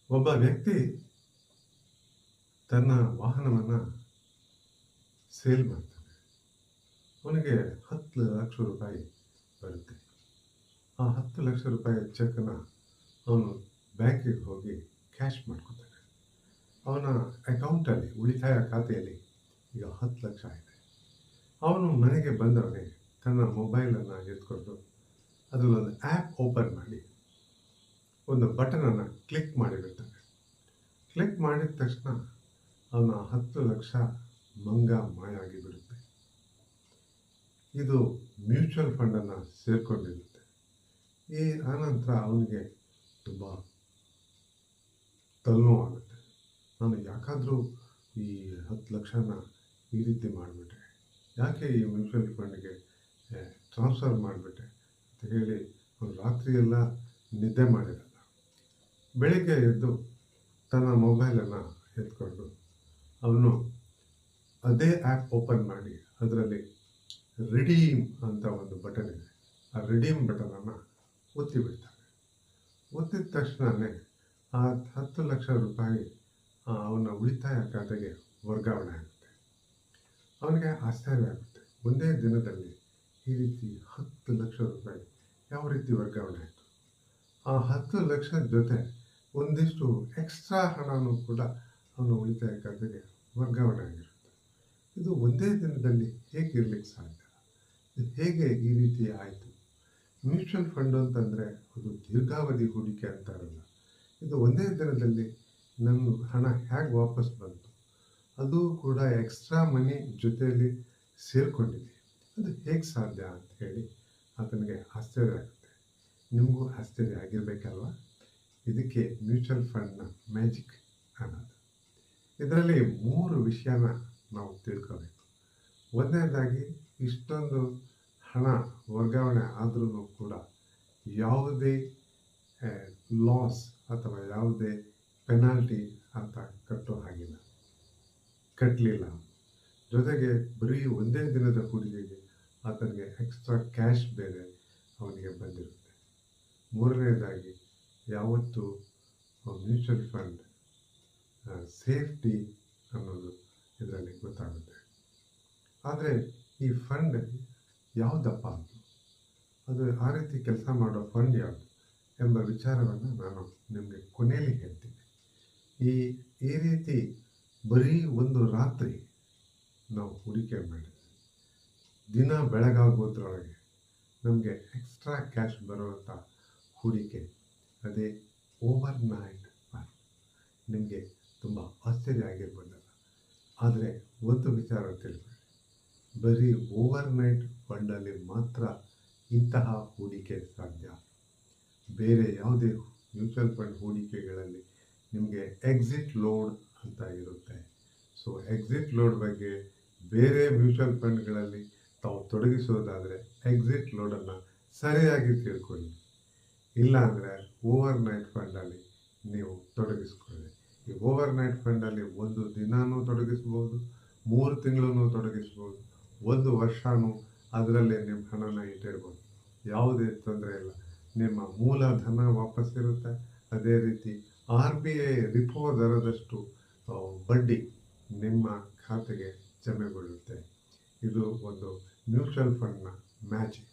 ಒಬ್ಬ ವ್ಯಕ್ತಿ ತನ್ನ ವಾಹನವನ್ನು ಸೇಲ್ ಮಾಡ್ತಾನೆ. ಅವನಿಗೆ 10 ಲಕ್ಷ ರೂಪಾಯಿ ಬರುತ್ತೆ. ಆ 10 ಲಕ್ಷ ರೂಪಾಯಿ ಚೆಕ್ಕನ್ನು ಅವನು ಬ್ಯಾಂಕಿಗೆ ಹೋಗಿ ಕ್ಯಾಶ್ ಮಾಡ್ಕೊತಾನೆ. ಅವನ ಅಕೌಂಟಲ್ಲಿ, ಉಳಿತಾಯ ಖಾತೆಯಲ್ಲಿ ಈಗ 10 ಲಕ್ಷ ಇದೆ. ಅವನು ಮನೆಗೆ ಬಂದವನೇ ತನ್ನ ಮೊಬೈಲನ್ನು ಎತ್ಕೊಂಡು ಅದರಲ್ಲೊಂದು ಆ್ಯಪ್ ಓಪನ್ ಮಾಡಿ ಒಂದು ಬಟನನ್ನು ಕ್ಲಿಕ್ ಮಾಡಿಬಿಡ್ತಾನೆ. ಕ್ಲಿಕ್ ಮಾಡಿದ ತಕ್ಷಣ ಅವನ 10 ಲಕ್ಷ ಮಂಗ ಮಾಯ ಆಗಿಬಿಡುತ್ತೆ. ಇದು ಮ್ಯೂಚುವಲ್ ಫಂಡನ್ನು ಸೇರಿಕೊಂಡಿರುತ್ತೆ. ಈ ಆನಂತರ ಅವನಿಗೆ ತುಂಬ ತಲೆನೋವಾಗುತ್ತೆ. ನಾನು ಯಾಕಾದರೂ ಈ 10 ಲಕ್ಷನ ಈ ರೀತಿ ಮಾಡಿಬಿಟ್ಟೆ, ಯಾಕೆ ಈ ಮ್ಯೂಚುವಲ್ ಫಂಡ್ಗೆ ಟ್ರಾನ್ಸ್ಫರ್ ಮಾಡಿಬಿಟ್ಟೆ ಅಂತ ಹೇಳಿ ಅವನು ರಾತ್ರಿಯೆಲ್ಲ ನಿದ್ದೆ ಮಾಡಿರಲ್ಲ. ಬೆಳಿಗ್ಗೆ ಎದ್ದು ತನ್ನ ಮೊಬೈಲನ್ನು ಎತ್ಕೊಂಡು ಅವನು ಅದೇ ಆ್ಯಪ್ ಓಪನ್ ಮಾಡಿ ಅದರಲ್ಲಿ ರಿಡೀಮ್ ಅಂತ ಒಂದು ಬಟನ್ ಇದೆ. ಆ ರಿಡೀಮ್ ಬಟನನ್ನು ಒತ್ತಿಬಿಡ್ತಾನೆ. ಒತ್ತಿದ ತಕ್ಷಣವೇ ಆ 10 ಲಕ್ಷ ರೂಪಾಯಿ ಅವನ ಉಳಿತಾಯ ಖಾತೆಗೆ ವರ್ಗಾವಣೆ ಆಗುತ್ತೆ. ಅವನಿಗೆ ಆಶ್ಚರ್ಯ ಆಗುತ್ತೆ, ಒಂದೇ ದಿನದಲ್ಲಿ ಈ ರೀತಿ 10 ಲಕ್ಷ ರೂಪಾಯಿ ಯಾವ ರೀತಿ ವರ್ಗಾವಣೆ ಆಯಿತು. ಆ 10 ಲಕ್ಷದ ಜೊತೆ ಒಂದಿಷ್ಟು ಎಕ್ಸ್ಟ್ರಾ ಹಣನೂ ಕೂಡ ಅವನ ಉಳಿತಾಯ ಖಾತೆಗೆ ವರ್ಗಾವಣೆ ಆಗಿರುತ್ತೆ. ಇದು ಒಂದೇ ದಿನದಲ್ಲಿ ಹೇಗೆ ಇರಲಿಕ್ಕೆ ಸಾಧ್ಯ? ಇದು ಹೇಗೆ ಈ ರೀತಿ ಆಯಿತು? ಮ್ಯೂಚುವಲ್ ಫಂಡ್ ಅಂತಂದರೆ ಅದು ದೀರ್ಘಾವಧಿ ಹೂಡಿಕೆ ಅಂತಾರಲ್ಲ, ಇದು ಒಂದೇ ದಿನದಲ್ಲಿ ನನ್ನ ಹಣ ಹೇಗೆ ವಾಪಸ್ ಬಂತು? ಅದು ಕೂಡ ಎಕ್ಸ್ಟ್ರಾ ಮನಿ ಜೊತೆಯಲ್ಲಿ ಸೇರಿಕೊಂಡಿದೆ. ಅದು ಹೇಗೆ ಸಾಧ್ಯ ಅಂತ ಹೇಳಿ ಆತನಿಗೆ ಆಶ್ಚರ್ಯ ಆಗುತ್ತೆ. ನಿಮಗೂ ಆಶ್ಚರ್ಯ ಆಗಿರಬೇಕಲ್ವ? ಇದಕ್ಕೆ ಮ್ಯೂಚುವಲ್ ಫಂಡ್ನ ಮ್ಯಾಜಿಕ್ ಅನ್ನೋದು. ಇದರಲ್ಲಿ 3 ವಿಷಯನ ನಾವು ತಿಳ್ಕೋಬೇಕು. ಒಂದನೇದಾಗಿ, ಇಷ್ಟೊಂದು ಹಣ ವರ್ಗಾವಣೆ ಆದ್ರೂ ಕೂಡ ಯಾವುದೇ ಲಾಸ್ ಅಥವಾ ಯಾವುದೇ ಪೆನಾಲ್ಟಿ ಅಂತ ಕಟ್ಟಲಿಲ್ಲ. ಜೊತೆಗೆ ಬರೀ ಒಂದೇ ದಿನದ ಹೂಡಿಕೆಗೆ ಆತನಿಗೆ ಎಕ್ಸ್ಟ್ರಾ ಕ್ಯಾಶ್ ಬೇರೆ ಅವನಿಗೆ ಬಂದಿರುತ್ತೆ. ಮೂರನೇದಾಗಿ, ಯಾವತ್ತು ಮ್ಯೂಚುವಲ್ ಫಂಡ್ ಸೇಫ್ಟಿ ಅನ್ನೋದು ಇದರಲ್ಲಿ ಗೊತ್ತಾಗುತ್ತೆ. ಆದರೆ ಈ ಫಂಡ್ ಯಾವುದಪ್ಪ ಅದು ಆ ರೀತಿ ಕೆಲಸ ಮಾಡೋ ಫಂಡ್ ಯಾವುದು ಎಂಬ ವಿಚಾರವನ್ನು ನಾನು ನಿಮಗೆ ಕೊನೆಯಲ್ಲಿ ಹೇಳ್ತೀನಿ. ಈ ರೀತಿ ಬರೀ ಒಂದು ರಾತ್ರಿ ನಾವು ಹೂಡಿಕೆ ಮಾಡಿದ್ವಿ, ದಿನ ಬೆಳಗಾಗೋದ್ರೊಳಗೆ ನಮಗೆ ಎಕ್ಸ್ಟ್ರಾ ಕ್ಯಾಶ್ ಬರುವಂಥ ಹೂಡಿಕೆ, ಅದೇ ಓವರ್ ನೈಟ್ ಫಂಡ್. ನಿಮಗೆ ತುಂಬ ಆಶ್ಚರ್ಯ ಆಗಿರ್ಬೋದಲ್ಲ, ಆದರೆ ಒಂದು ವಿಚಾರ ತಿಳ್ಕೊಳ್ಳಿ, ಬರೀ ಓವರ್ ನೈಟ್ ಫಂಡಲ್ಲಿ ಮಾತ್ರ ಇಂತಹ ಹೂಡಿಕೆ ಸಾಧ್ಯ. ಬೇರೆ ಯಾವುದೇ ಮ್ಯೂಚುವಲ್ ಫಂಡ್ ಹೂಡಿಕೆಗಳಲ್ಲಿ ನಿಮಗೆ ಎಕ್ಸಿಟ್ ಲೋಡ್ ಅಂತ ಇರುತ್ತೆ. ಸೊ ಎಕ್ಸಿಟ್ ಲೋಡ್ ಬಗ್ಗೆ ಬೇರೆ ಮ್ಯೂಚುವಲ್ ಫಂಡ್ಗಳಲ್ಲಿ ತಾವು ತೊಡಗಿಸೋದಾದರೆ ಎಕ್ಸಿಟ್ ಲೋಡನ್ನು ಸರಿಯಾಗಿ ತಿಳ್ಕೊಳ್ಳಿ. ಇಲ್ಲ ಅಂದರೆ ಓವರ್ ನೈಟ್ ಫಂಡಲ್ಲಿ ನೀವು ತೊಡಗಿಸ್ಕೊಳ್ಳಿ. ಈ ಓವರ್ ನೈಟ್ ಫಂಡಲ್ಲಿ ಒಂದು ದಿನವೂ ತೊಡಗಿಸ್ಬೋದು, 3 ತಿಂಗಳೂ ತೊಡಗಿಸ್ಬೋದು, 1 ವರ್ಷವೂ ಅದರಲ್ಲೇ ನಿಮ್ಮ ಹಣನ ಇಟ್ಟಿರ್ಬೋದು. ಯಾವುದೇ ತೊಂದರೆ ಇಲ್ಲ. ನಿಮ್ಮ ಮೂಲ ಧನ ವಾಪಸ್ಸಿರುತ್ತೆ. ಅದೇ ರೀತಿ RBI ರಿಪೋ ದರದಷ್ಟು ಬಡ್ಡಿ ನಿಮ್ಮ ಖಾತೆಗೆ ಜಮೆಗೊಳ್ಳುತ್ತೆ. ಇದು ಒಂದು ಮ್ಯೂಚುವಲ್ ಫಂಡ್ನ ಮ್ಯಾಜಿಕ್.